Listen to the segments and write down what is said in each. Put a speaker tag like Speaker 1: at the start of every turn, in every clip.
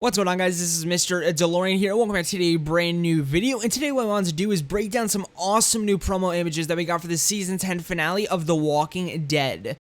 Speaker 1: What's going on, guys? This is Mr. DeLorean here. Welcome back to a brand new video. And today what I wanted to do is break down some awesome new promo images that we got for the season 10 finale of The Walking Dead.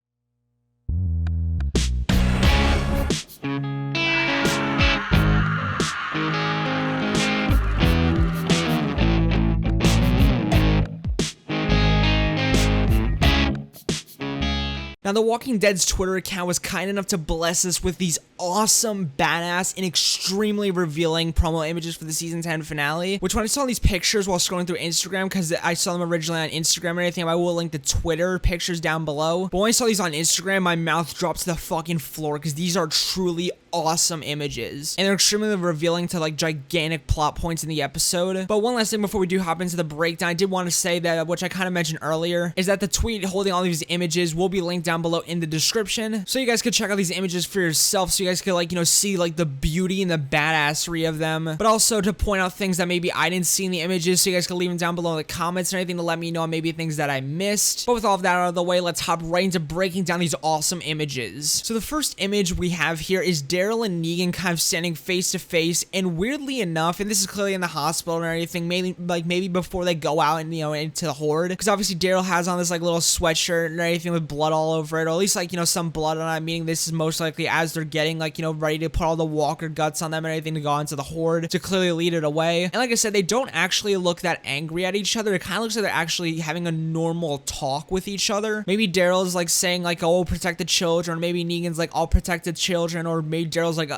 Speaker 1: Now, The Walking Dead's Twitter account was kind enough to bless us with these awesome, badass, and extremely revealing promo images for the season 10 finale, which when I saw these pictures while scrolling through Instagram, because I saw them originally on Instagram and everything, I will link the Twitter pictures down below. But when I saw these on Instagram, my mouth dropped to the fucking floor because these are truly awesome images. And they're extremely revealing to like gigantic plot points in the episode. But one last thing before we do hop into the breakdown, I did want to say that, which I kind of mentioned earlier, is that the tweet holding all these images will be linked down below in the description, so you guys could check out these images for yourself, so you guys could like, see like the beauty and the badassery of them, but also to point out things that maybe I didn't see in the images, so you guys can leave them down below in the comments or anything to let me know maybe things that I missed. But with all of that out of the way, let's hop right into breaking down these awesome images. So the first image we have here is Daryl and Negan kind of standing face to face, and weirdly enough, and this is clearly in the hospital or anything, maybe before they go out and into the horde, because obviously Daryl has on this like little sweatshirt and everything with blood all over it, or at least like some blood on it, meaning this is most likely as they're getting like ready to put all the walker guts on them and everything to go into the horde to clearly lead it away. And like I said, they don't actually look that angry at each other. It kind of looks like they're actually having a normal talk with each other. Maybe Daryl's like saying like, oh, protect the children, or maybe Negan's like, I'll protect the children, or maybe Daryl's like,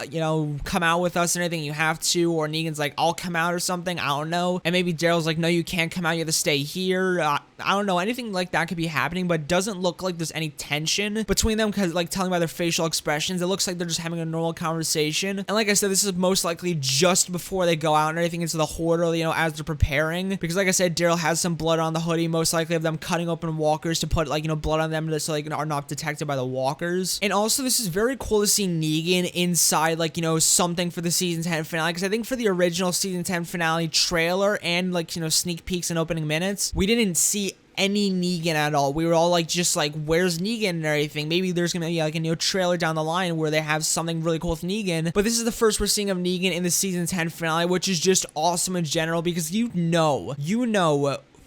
Speaker 1: come out with us and anything you have to, or Negan's like, I'll come out or something, I don't know. And maybe Daryl's like, no, you can't come out, you have to stay here. I don't know, anything like that could be happening, but it doesn't look like there's any tension between them, because like telling by their facial expressions, it looks like they're just having a normal conversation. And like I said, this is most likely just before they go out and everything into the horde, or as they're preparing, because like I said, Daryl has some blood on the hoodie, most likely of them cutting open walkers to put like blood on them so like are not detected by the walkers. And also this is very cool to see Negan inside like something for the season 10 finale, because I think for the original season 10 finale trailer and like sneak peeks and opening minutes, we didn't see any Negan at all. We were all like, just like, where's Negan and everything? Maybe there's gonna be like a new trailer down the line where they have something really cool with Negan, but this is the first we're seeing of Negan in the season 10 finale, which is just awesome in general, because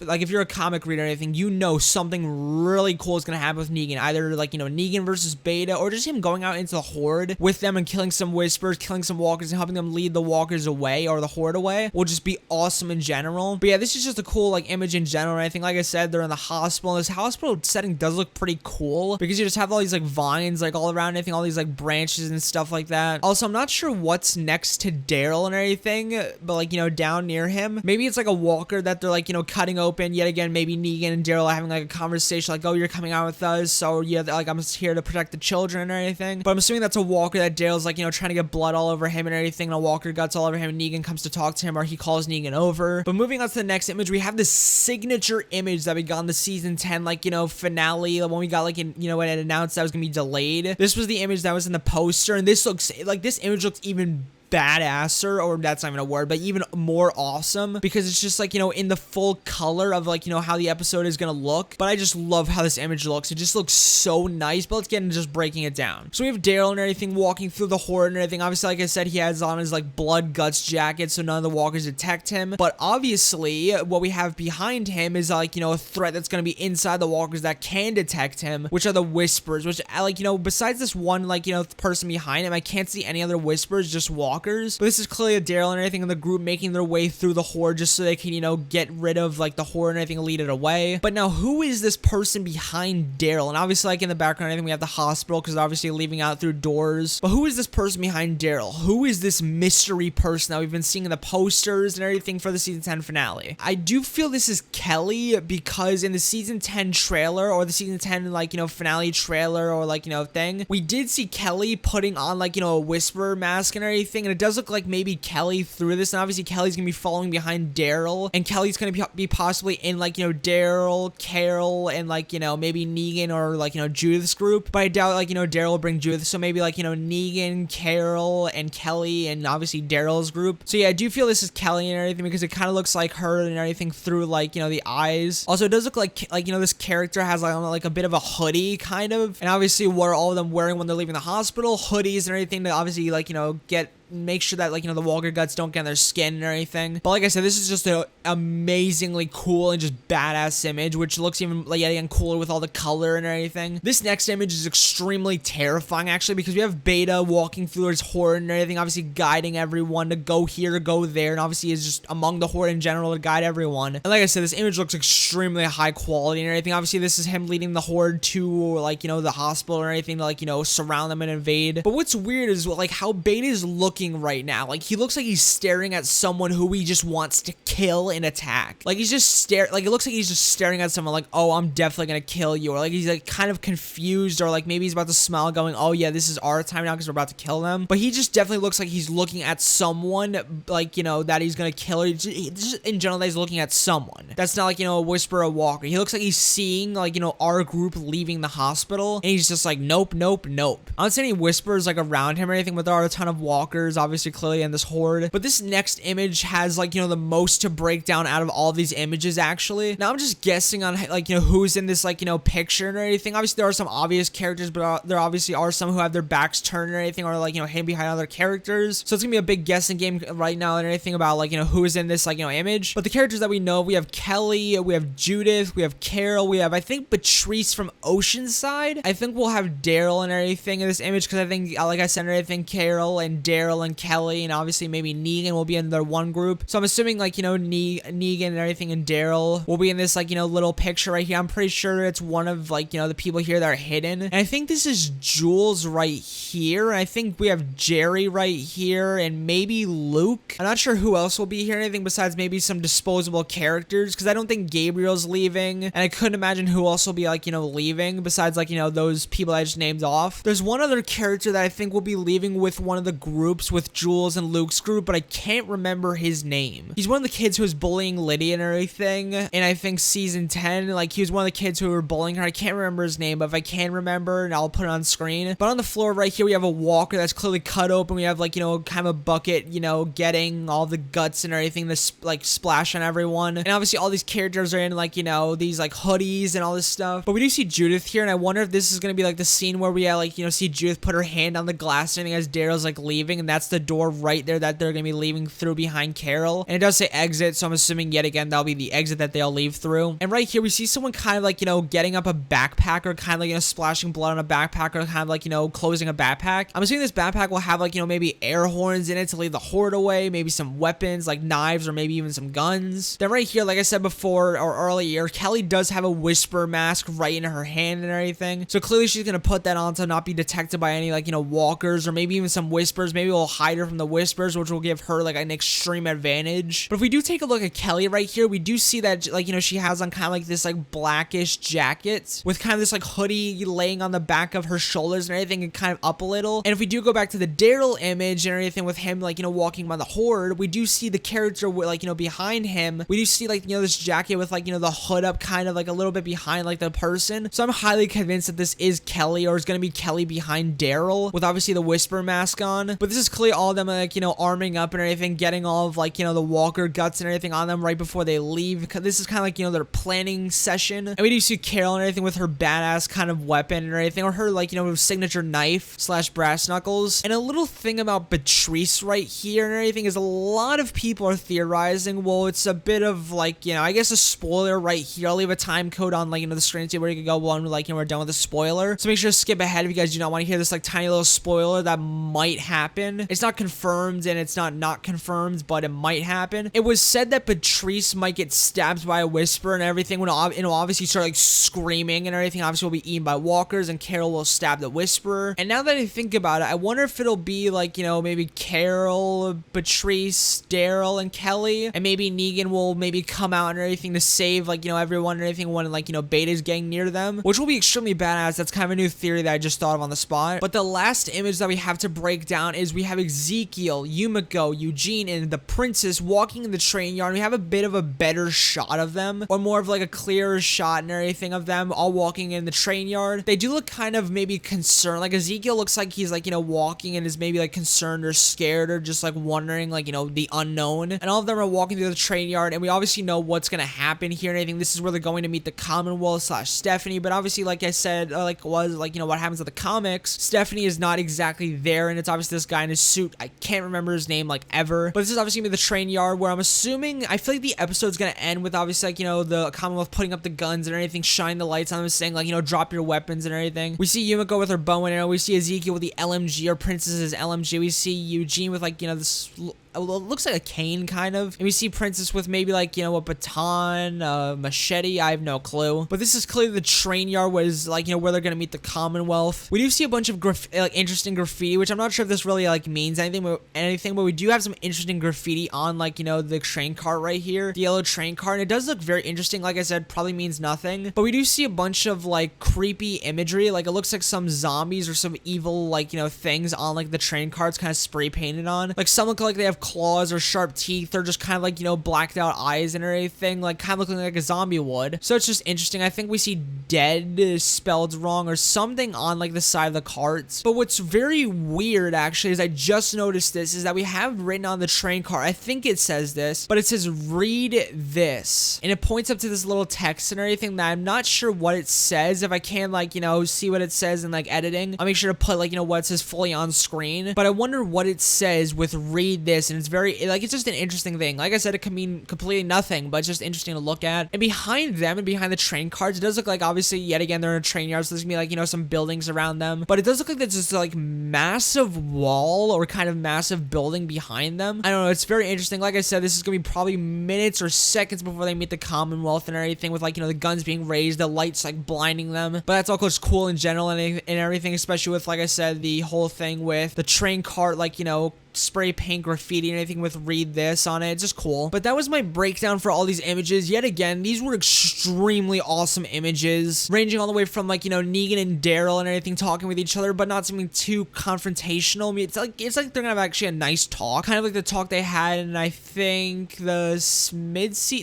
Speaker 1: like if you're a comic reader or anything, something really cool is gonna happen with Negan. Either like, Negan versus Beta, or just him going out into the horde with them and killing some whispers, killing some walkers, and helping them lead the walkers away, or the horde away, will just be awesome in general. But yeah, this is just a cool like image in general. And I think, like I said, they're in the hospital, and this hospital setting does look pretty cool, because you just have all these like vines like all around, I think all these like branches and stuff like that. Also, I'm not sure what's next to Daryl and everything, but like, down near him, maybe it's like a walker that they're like, cutting open. Yet again, maybe Negan and Daryl are having like a conversation like, oh, you're coming out with us, so yeah, like I'm just here to protect the children or anything. But I'm assuming that's a walker that Daryl's like, trying to get blood all over him and everything, and a walker guts all over him, and Negan comes to talk to him, or he calls Negan over. But moving on to the next image, we have this signature image that we got in the season 10 like finale, when we got like when it announced that was gonna be delayed. This was the image that was in the poster, and this looks like, this image looks even badasser, or that's not even a word, but even more awesome, because it's just like, in the full color of like, how the episode is gonna look. But I just love how this image looks. It just looks so nice. But let's get into just breaking it down. So we have Daryl and everything walking through the horde and everything. Obviously, like I said, he has on his like blood guts jacket, so none of the walkers detect him. But obviously what we have behind him is like, a threat that's gonna be inside the walkers that can detect him, which are the whispers, which like, besides this one like, person behind him, I can't see any other whispers, just walkers. But this is clearly a Daryl and everything in the group making their way through the horde, just so they can, get rid of like the horde and everything and lead it away. But now, who is this person behind Daryl? And obviously, like in the background, I think we have the hospital, because they're obviously leaving out through doors. But who is this person behind Daryl? Who is this mystery person that we've been seeing in the posters and everything for the season 10 finale? I do feel this is Kelly, because in the season 10 trailer, or the season 10 like, finale trailer, or like, thing, we did see Kelly putting on like, a whisper mask and everything, and it does look like maybe Kelly through this, and obviously Kelly's gonna be following behind Daryl, and Kelly's gonna be possibly in like, Daryl, Carol, and like, maybe Negan, or like, Judith's group. But I doubt like, Daryl will bring Judith, so maybe like, Negan, Carol, and Kelly, and obviously Daryl's group. So yeah, I do feel this is Kelly and everything, because it kind of looks like her and everything through like, the eyes. Also, it does look like this character has like a bit of a hoodie kind of, and obviously what are all of them wearing when they're leaving the hospital? Hoodies and everything to obviously like, get make sure that, like, you know, the walker guts don't get on their skin and everything. But like I said, this is just an amazingly cool and just badass image, which looks even, like, yet again cooler with all the color and everything. This next image is extremely terrifying, actually, because we have Beta walking through his horde and everything, obviously guiding everyone to go here, go there, and obviously is just among the horde in general to guide everyone. And like I said, this image looks extremely high quality and everything. Obviously, this is him leading the horde to, like, you know, the hospital or anything to, like, you know, surround them and invade. But what's weird is, like, how Beta is looking right now. Like, he looks like he's staring at someone who he just wants to kill and attack. Like, he's just like, it looks like he's just staring at someone like, oh, I'm definitely gonna kill you. Or like, he's like kind of confused, or like maybe he's about to smile going, oh yeah, this is our time now because we're about to kill them. But he just definitely looks like he's looking at someone, like, you know, that he's gonna kill. Just in general, that he's looking at someone. That's not like, you know, a Whisperer, a Walker. He looks like he's seeing, like, you know, our group leaving the hospital, and he's just like, nope, nope, nope. I don't see any Whisperers, like, around him or anything, but there are a ton of Walkers, obviously, clearly in this horde. But this next image has, like, you know, the most to break down out of all these images, actually. Now, I'm just guessing on, like, you know, who's in this, like, you know, picture and everything. Obviously, there are some obvious characters, but there obviously are some who have their backs turned or anything, or, like, you know, hidden behind other characters. So it's gonna be a big guessing game right now and anything about, like, you know, who is in this, like, you know, image. But the characters that we know, we have Kelly, we have Judith, we have Carol, we have, I think, Patrice from Oceanside. I think we'll have Daryl and everything in this image, because I think, like I said, I think Carol and Daryl and Kelly, and obviously maybe Negan will be in their one group. So I'm assuming, like, you know, Negan and everything and Daryl will be in this, like, you know, little picture right here. I'm pretty sure it's one of, like, you know, the people here that are hidden. And I think this is Jules right here. And I think we have Jerry right here, and maybe Luke. I'm not sure who else will be here, anything besides maybe some disposable characters, because I don't think Gabriel's leaving, and I couldn't imagine who else will be, like, you know, leaving besides, like, you know, those people I just named off. There's one other character that I think will be leaving with one of the groups with Jules and Luke's group, but I can't remember his name. He's one of the kids who was bullying Lydia and everything, and I think season 10, like, he was one of the kids who were bullying her. I can't remember his name, but if I can remember, and I'll put it on screen. But on the floor right here, we have a walker that's clearly cut open. We have, like, you know, kind of a bucket, you know, getting all the guts and everything to, like, splash on everyone. And obviously all these characters are in, like, you know, these, like, hoodies and all this stuff. But we do see Judith here, and I wonder if this is gonna be, like, the scene where we, like, you know, see Judith put her hand on the glass and everything as Daryl's, like, leaving, and that's the door right there that they're gonna be leaving through behind Carol. And it does say exit, so I'm assuming yet again that'll be the exit that they'll leave through. And right here we see someone kind of, like, you know, getting up a backpack, or kind of, like, you know, splashing blood on a backpack, or kind of, like, you know, closing a backpack. I'm assuming this backpack will have, like, you know, maybe air horns in it to lead the horde away, maybe some weapons like knives, or maybe even some guns. Then right here, like I said before or earlier, Kelly does have a Whisper mask right in her hand and everything, so clearly she's gonna put that on to not be detected by any, like, you know, walkers, or maybe even some Whispers. Maybe we'll hide her from the Whispers, which will give her, like, an extreme advantage. But if we do take a look at Kelly right here, we do see that, like, you know, she has on kind of like this, like, blackish jacket with kind of this, like, hoodie laying on the back of her shoulders and everything, and kind of up a little. And if we do go back to the Daryl image and everything with him, like, you know, walking by the horde, we do see the character, like, you know, behind him. We do see, like, you know, this jacket with, like, you know, the hood up kind of like a little bit behind, like, the person. So I'm highly convinced that this is Kelly, or is gonna be Kelly behind Daryl, with obviously the Whisper mask on. But this is clearly all of them, like, you know, arming up and everything, getting all of, like, you know, the walker guts and everything on them right before they leave, because this is kind of like, you know, their planning session. And we do see Carol and everything with her badass kind of weapon and everything, or her, like, you know, signature knife / brass knuckles. And a little thing about Patrice right here and everything is a lot of people are theorizing, well, it's a bit of, like, you know, I guess a spoiler right here. I'll leave a time code on, like, you know, the screen where you can go one, like, you know, we're done with the spoiler. So make sure to skip ahead if you guys do not want to hear this, like, tiny little spoiler that might happen. It's not confirmed, and it's not confirmed, but it might happen. It was said that Patrice might get stabbed by a Whisper and everything, when it'll obviously start, like, screaming and everything. Obviously will be eaten by walkers, and Carol will stab the Whisperer. And now that I think about it, I wonder if it'll be, like, you know, maybe Carol, Patrice, Daryl, and Kelly, and maybe Negan will maybe come out and everything to save, like, you know, everyone and everything when, like, you know, Beta's getting near them, which will be extremely badass. That's kind of a new theory that I just thought of on the spot. But the last image that we have to break down is we have Ezekiel, Yumiko, Eugene, and the princess walking in the train yard. We have a bit of a better shot of them, or more of, like, a clearer shot and everything of them all walking in the train yard. They do look kind of maybe concerned. Like, Ezekiel looks like he's, like, you know, walking and is maybe, like, concerned or scared, or just, like, wondering, like, you know, the unknown. And all of them are walking through the train yard, and we obviously know what's gonna happen here and anything. This is where they're going to meet the Commonwealth / Stephanie. But obviously, like I said, like, you know, what happens at the comics, Stephanie is not exactly there, and it's obviously this guy and his suit. I can't remember his name like ever, but this is obviously gonna be the train yard where I'm assuming, I feel like the episode's gonna end with obviously like, you know, the Commonwealth putting up the guns and everything, shining the lights on them, saying like, you know, drop your weapons and everything. We see Yumiko with her bow and arrow. We see Ezekiel with the LMG, or Princess's LMG. We see Eugene with like, you know, this it looks like a cane kind of, and we see Princess with maybe like, you know, a baton, machete. I have no clue, but this is clearly the train yard, was like, you know, where they're gonna meet the Commonwealth. We do see a bunch of like interesting graffiti, which I'm not sure if this really like means anything, but we do have some interesting graffiti on like, you know, the train cart right here, the yellow train cart, and it does look very interesting. Like I said, probably means nothing, but we do see a bunch of like creepy imagery. Like it looks like some zombies or some evil like, you know, things on like the train carts, kind of spray painted on. Like some look like they have claws or sharp teeth, or just kind of like, you know, blacked out eyes and everything, like kind of looking like a zombie would. So it's just interesting. I think we see dead spelled wrong or something on like the side of the carts. But what's very weird actually is I just noticed this, is that we have written on the train cart, I think it says this, but it says read this, and it points up to this little text and everything that I'm not sure what it says. If I can like, you know, see what it says in like editing, I'll make sure to put like, you know, what it says fully on screen, but I wonder what it says with read this. And it's very like, it's just an interesting thing. Like I said, it could mean completely nothing, but it's just interesting to look at. And behind them and behind the train carts, it does look like, obviously yet again, they're in a train yard, so there's gonna be like, you know, some buildings around them, but it does look like there's just like massive wall or kind of massive building behind them. I don't know, it's very interesting. Like I said, this is gonna be probably minutes or seconds before they meet the Commonwealth and everything, with like, you know, the guns being raised, the lights like blinding them, but that's all just cool in general and everything, especially with, like I said, the whole thing with the train cart, like, you know, spray paint graffiti and anything with read this on it. It's just cool. But that was my breakdown for all these images. Yet again, these were extremely awesome images, ranging all the way from like, you know, Negan and Daryl and everything talking with each other, but not something too confrontational. I mean, it's like they're gonna have actually a nice talk, kind of like the talk they had in, I think, the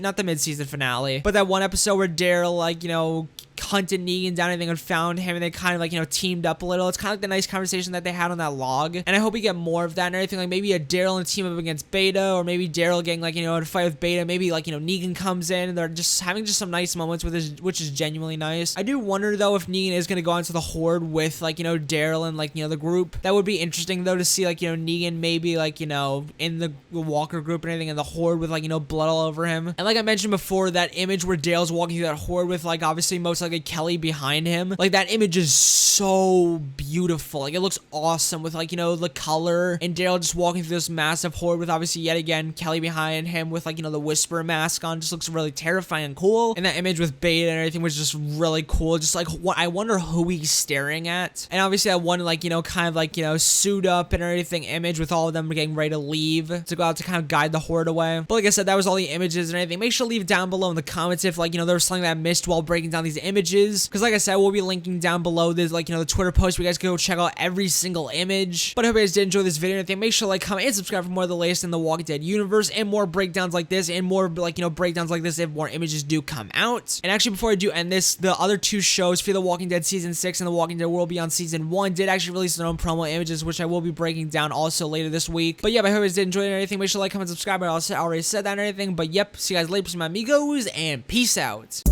Speaker 1: not the mid-season finale, but that one episode where Daryl, like, you know, hunted Negan down, and and found him, and they kind of like, you know, teamed up a little. It's kind of like the nice conversation that they had on that log, and I hope we get more of that and everything. Like maybe a Daryl and a team up against Beta, or maybe Daryl getting like, you know, in a fight with Beta. Maybe like, you know, Negan comes in and they're just having just some nice moments with his, which is genuinely nice. I do wonder though if Negan is gonna go into the Horde with like, you know, Daryl and like, you know, the group. That would be interesting though, to see like, you know, Negan maybe like, you know, in the Walker group and anything, in the Horde with like, you know, blood all over him. And like I mentioned before, that image where Dale's walking through that Horde with like obviously most likely Kelly behind him, like that image is so beautiful. Like it looks awesome with like, you know, the color, and Daryl just walking through this massive Horde with obviously yet again Kelly behind him with like, you know, the Whisper mask on. Just looks really terrifying and cool. And that image with Beta and everything was just really cool. Just like, what, I wonder who he's staring at. And obviously that one like, you know, kind of like, you know, suit up and everything image with all of them getting ready to leave to go out to kind of guide the Horde away. But like I said, that was all the images and everything. Make sure to leave down below in the comments if like, you know, there was something that I missed while breaking down these images, because like I said, we'll be linking down below this, like, you know, the Twitter post where you guys can go check out every single image. But I hope you guys did enjoy this video and everything. Make sure to like, comment, and subscribe for more of the latest in the Walking Dead universe, and more breakdowns like this, and more like, you know, breakdowns like this if more images do come out. And actually, before I do end this, the other two shows, Fear the Walking Dead Season 6 and The Walking Dead World Beyond Season 1, did actually release their own promo images, which I will be breaking down also later this week. But yeah, I hope you guys did enjoy it and everything. Make sure to like, comment, subscribe. I already said that and everything. But yep, see you guys later, my amigos, and peace out.